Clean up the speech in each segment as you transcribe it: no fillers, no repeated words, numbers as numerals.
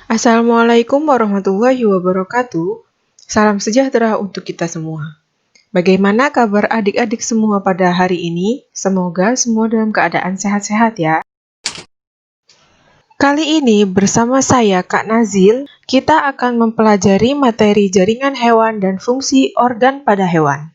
Assalamualaikum warahmatullahi wabarakatuh. Salam sejahtera untuk kita semua. Bagaimana kabar adik-adik semua pada hari ini? Semoga semua dalam keadaan sehat-sehat ya. Kali ini bersama saya Kak Nazil, kita akan mempelajari materi jaringan hewan dan fungsi organ pada hewan.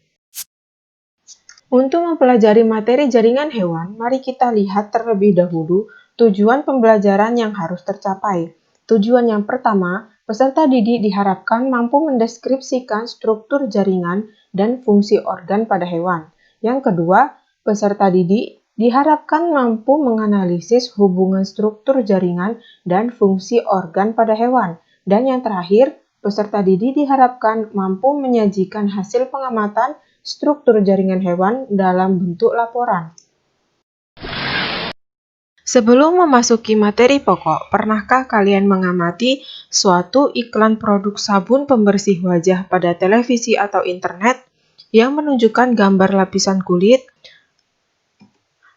Untuk mempelajari materi jaringan hewan, mari kita lihat terlebih dahulu tujuan pembelajaran yang harus tercapai. Tujuan yang pertama, peserta didik diharapkan mampu mendeskripsikan struktur jaringan dan fungsi organ pada hewan. Yang kedua, peserta didik diharapkan mampu menganalisis hubungan struktur jaringan dan fungsi organ pada hewan. Dan yang terakhir, peserta didik diharapkan mampu menyajikan hasil pengamatan struktur jaringan hewan dalam bentuk laporan. Sebelum memasuki materi pokok, pernahkah kalian mengamati suatu iklan produk sabun pembersih wajah pada televisi atau internet yang menunjukkan gambar lapisan kulit?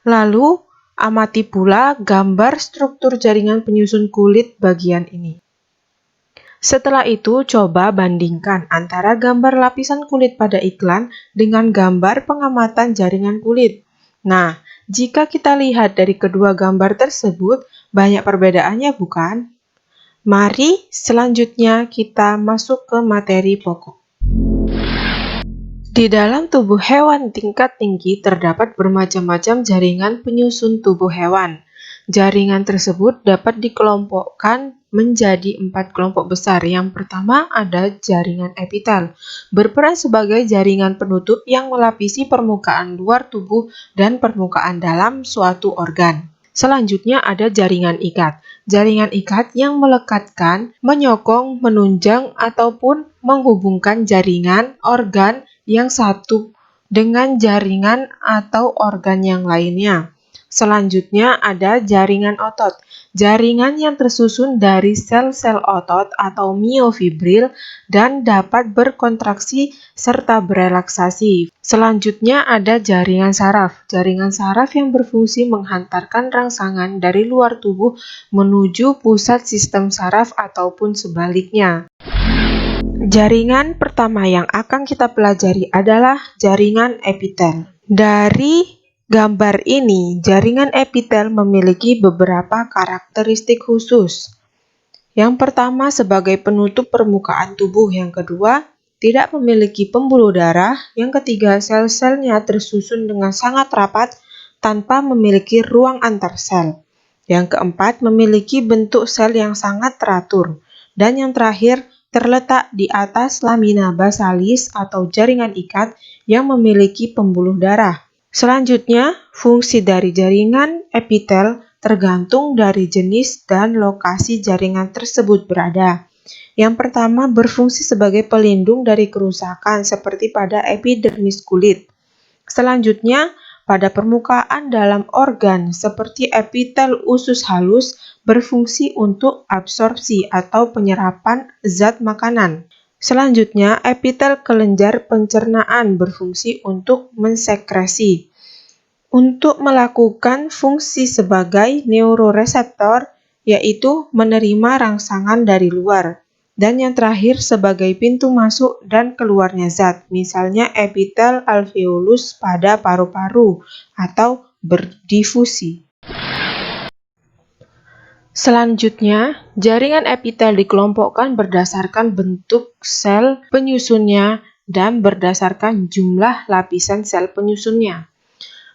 Lalu, amati pula gambar struktur jaringan penyusun kulit bagian ini. Setelah itu, coba bandingkan antara gambar lapisan kulit pada iklan dengan gambar pengamatan jaringan kulit. Nah, jika kita lihat dari kedua gambar tersebut, banyak perbedaannya bukan? Mari selanjutnya kita masuk ke materi pokok. Di dalam tubuh hewan tingkat tinggi terdapat bermacam-macam jaringan penyusun tubuh hewan. Jaringan tersebut dapat dikelompokkan menjadi 4 kelompok besar. Yang pertama ada jaringan epitel, berperan sebagai jaringan penutup yang melapisi permukaan luar tubuh dan permukaan dalam suatu organ. Selanjutnya ada jaringan ikat. Jaringan ikat yang melekatkan, menyokong, menunjang, ataupun menghubungkan jaringan organ yang satu dengan jaringan atau organ yang lainnya. Selanjutnya ada jaringan otot. Jaringan yang tersusun dari sel-sel otot atau miofibril dan dapat berkontraksi serta berelaksasi. Selanjutnya ada jaringan saraf. Jaringan saraf yang berfungsi menghantarkan rangsangan dari luar tubuh menuju pusat sistem saraf ataupun sebaliknya. Jaringan pertama yang akan kita pelajari adalah jaringan epitel. Dari gambar ini, jaringan epitel memiliki beberapa karakteristik khusus. Yang pertama sebagai penutup permukaan tubuh, yang kedua tidak memiliki pembuluh darah, yang ketiga sel-selnya tersusun dengan sangat rapat tanpa memiliki ruang antar sel. Yang keempat memiliki bentuk sel yang sangat teratur. Dan yang terakhir terletak di atas lamina basalis atau jaringan ikat yang memiliki pembuluh darah. Selanjutnya, fungsi dari jaringan epitel tergantung dari jenis dan lokasi jaringan tersebut berada. Yang pertama berfungsi sebagai pelindung dari kerusakan seperti pada epidermis kulit. Selanjutnya, pada permukaan dalam organ seperti epitel usus halus berfungsi untuk absorpsi atau penyerapan zat makanan. Selanjutnya, epitel kelenjar pencernaan berfungsi untuk mensekresi. Untuk melakukan fungsi sebagai neuroreseptor, yaitu menerima rangsangan dari luar. Dan yang terakhir sebagai pintu masuk dan keluarnya zat, misalnya epitel alveolus pada paru-paru atau berdifusi. Selanjutnya, jaringan epitel dikelompokkan berdasarkan bentuk sel penyusunnya dan berdasarkan jumlah lapisan sel penyusunnya.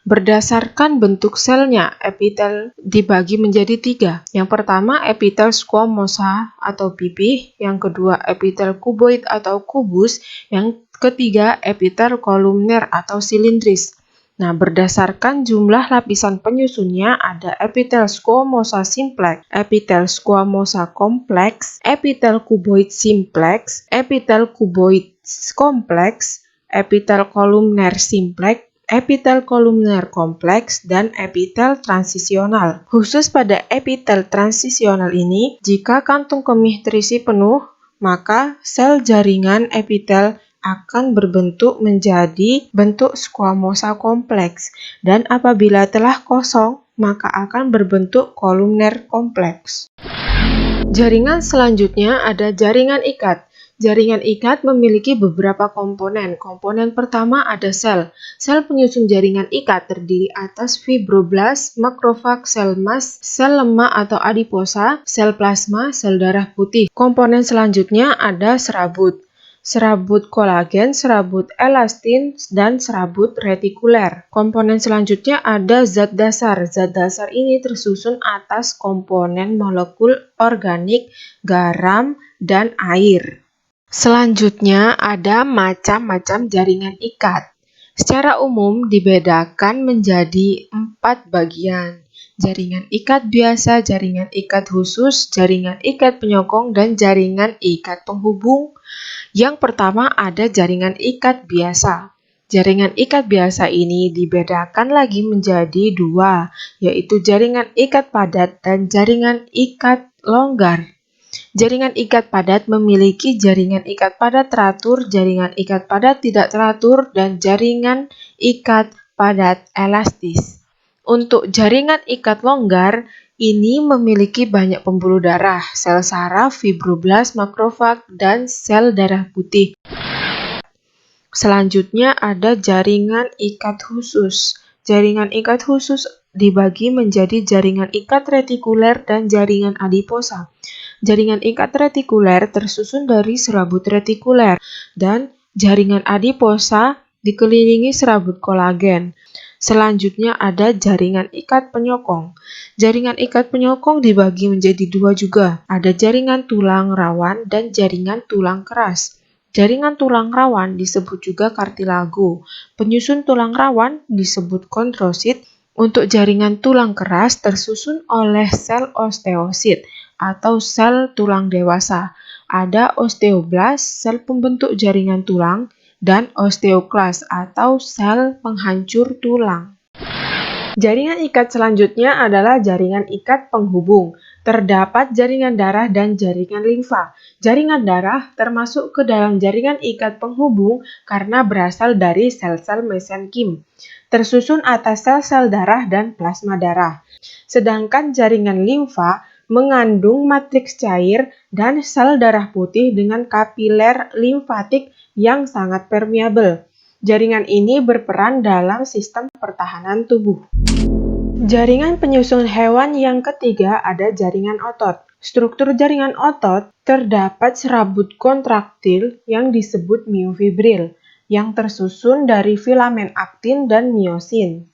Berdasarkan bentuk selnya, epitel dibagi menjadi 3. Yang pertama, epitel squamosa atau pipih. Yang kedua, epitel kuboid atau kubus. Yang ketiga, epitel kolumner atau silindris. Nah, berdasarkan jumlah lapisan penyusunnya ada epitel squamosa simplex, epitel squamosa kompleks, epitel kuboid simplex, epitel kuboid kompleks, epitel kolumner simplex, epitel kolumner kompleks, dan epitel transisional. Khusus pada epitel transisional ini, jika kantung kemih terisi penuh, maka sel jaringan epitel akan berbentuk menjadi bentuk squamosa kompleks, dan apabila telah kosong, maka akan berbentuk kolumner kompleks. Jaringan selanjutnya ada jaringan ikat. Jaringan ikat memiliki beberapa komponen. Komponen pertama ada sel. Sel penyusun jaringan ikat terdiri atas fibroblast, makrofag, sel mast, sel lemak atau adiposa, sel plasma, sel darah putih. Komponen selanjutnya ada serabut. Serabut kolagen, serabut elastin, dan serabut retikuler. Komponen selanjutnya ada zat dasar. Zat dasar ini tersusun atas komponen molekul organik, garam, dan air. Selanjutnya ada macam-macam jaringan ikat. Secara umum dibedakan menjadi 4 bagian. Jaringan ikat biasa, jaringan ikat khusus, jaringan ikat penyokong, dan jaringan ikat penghubung. Yang pertama ada jaringan ikat biasa. Jaringan ikat biasa ini dibedakan lagi menjadi 2, yaitu jaringan ikat padat dan jaringan ikat longgar. Jaringan ikat padat memiliki jaringan ikat padat teratur, jaringan ikat padat tidak teratur, dan jaringan ikat padat elastis. Untuk jaringan ikat longgar, ini memiliki banyak pembuluh darah, sel saraf, fibroblast, makrofag, dan sel darah putih. Selanjutnya ada jaringan ikat khusus. Jaringan ikat khusus dibagi menjadi jaringan ikat retikuler dan jaringan adiposa. Jaringan ikat retikuler tersusun dari serabut retikuler dan jaringan adiposa dikelilingi serabut kolagen. Selanjutnya ada jaringan ikat penyokong. Jaringan ikat penyokong dibagi menjadi 2 juga. Ada jaringan tulang rawan dan jaringan tulang keras. Jaringan tulang rawan disebut juga kartilago. Penyusun tulang rawan disebut kondrosit. Untuk jaringan tulang keras tersusun oleh sel osteosit atau sel tulang dewasa. Ada osteoblast, sel pembentuk jaringan tulang, dan osteoklas atau sel penghancur tulang. Jaringan ikat selanjutnya adalah jaringan ikat penghubung. Terdapat jaringan darah dan jaringan limfa. Jaringan darah termasuk ke dalam jaringan ikat penghubung karena berasal dari sel-sel mesenkim. Tersusun atas sel-sel darah dan plasma darah. Sedangkan jaringan limfa mengandung matriks cair dan sel darah putih dengan kapiler limfatik yang sangat permeabel. Jaringan ini berperan dalam sistem pertahanan tubuh. Jaringan penyusun hewan yang ketiga ada jaringan otot. Struktur jaringan otot terdapat serabut kontraktil yang disebut miofibril, yang tersusun dari filamen aktin dan miosin.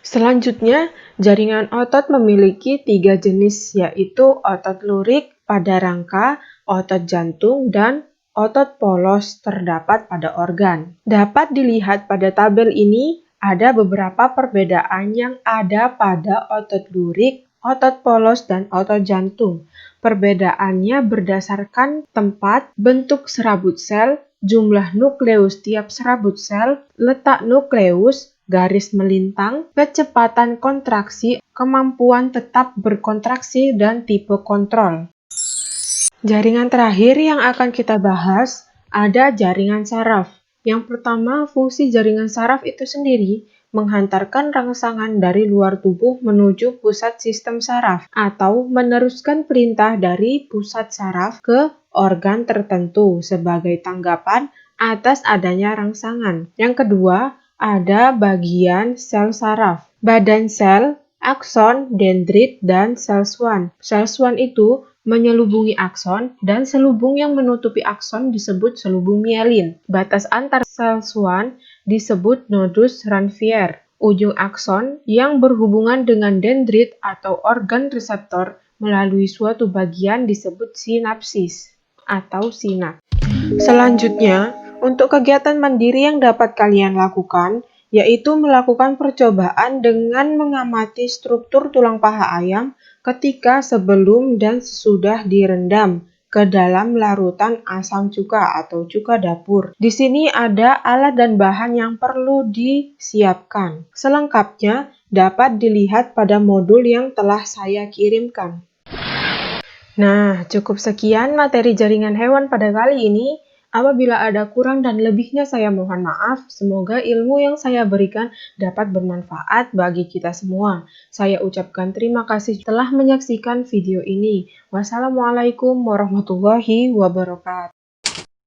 Selanjutnya, jaringan otot memiliki 3 jenis, yaitu otot lurik pada rangka, otot jantung, dan otot polos terdapat pada organ. Dapat dilihat pada tabel ini, ada beberapa perbedaan yang ada pada otot lurik, otot polos, dan otot jantung. Perbedaannya berdasarkan tempat, bentuk serabut sel, jumlah nukleus tiap serabut sel, letak nukleus, garis melintang, kecepatan kontraksi, kemampuan tetap berkontraksi, dan tipe kontrol. Jaringan terakhir yang akan kita bahas ada jaringan saraf. Yang pertama, fungsi jaringan saraf itu sendiri menghantarkan rangsangan dari luar tubuh menuju pusat sistem saraf atau meneruskan perintah dari pusat saraf ke organ tertentu sebagai tanggapan atas adanya rangsangan. Yang kedua, ada bagian sel saraf, badan sel, akson, dendrit, dan sel swan. Sel swan itu menyelubungi akson dan selubung yang menutupi akson disebut selubung mielin. Batas antar sel swan disebut nodus Ranvier. Ujung akson yang berhubungan dengan dendrit atau organ reseptor melalui suatu bagian disebut sinapsis atau sinap. Selanjutnya, untuk kegiatan mandiri yang dapat kalian lakukan, yaitu melakukan percobaan dengan mengamati struktur tulang paha ayam ketika sebelum dan sesudah direndam ke dalam larutan asam cuka atau cuka dapur. Di sini ada alat dan bahan yang perlu disiapkan. Selengkapnya dapat dilihat pada modul yang telah saya kirimkan. Nah, cukup sekian materi jaringan hewan pada kali ini. Apabila ada kurang dan lebihnya saya mohon maaf. Semoga ilmu yang saya berikan dapat bermanfaat bagi kita semua. Saya ucapkan terima kasih telah menyaksikan video ini. Wassalamualaikum warahmatullahi wabarakatuh.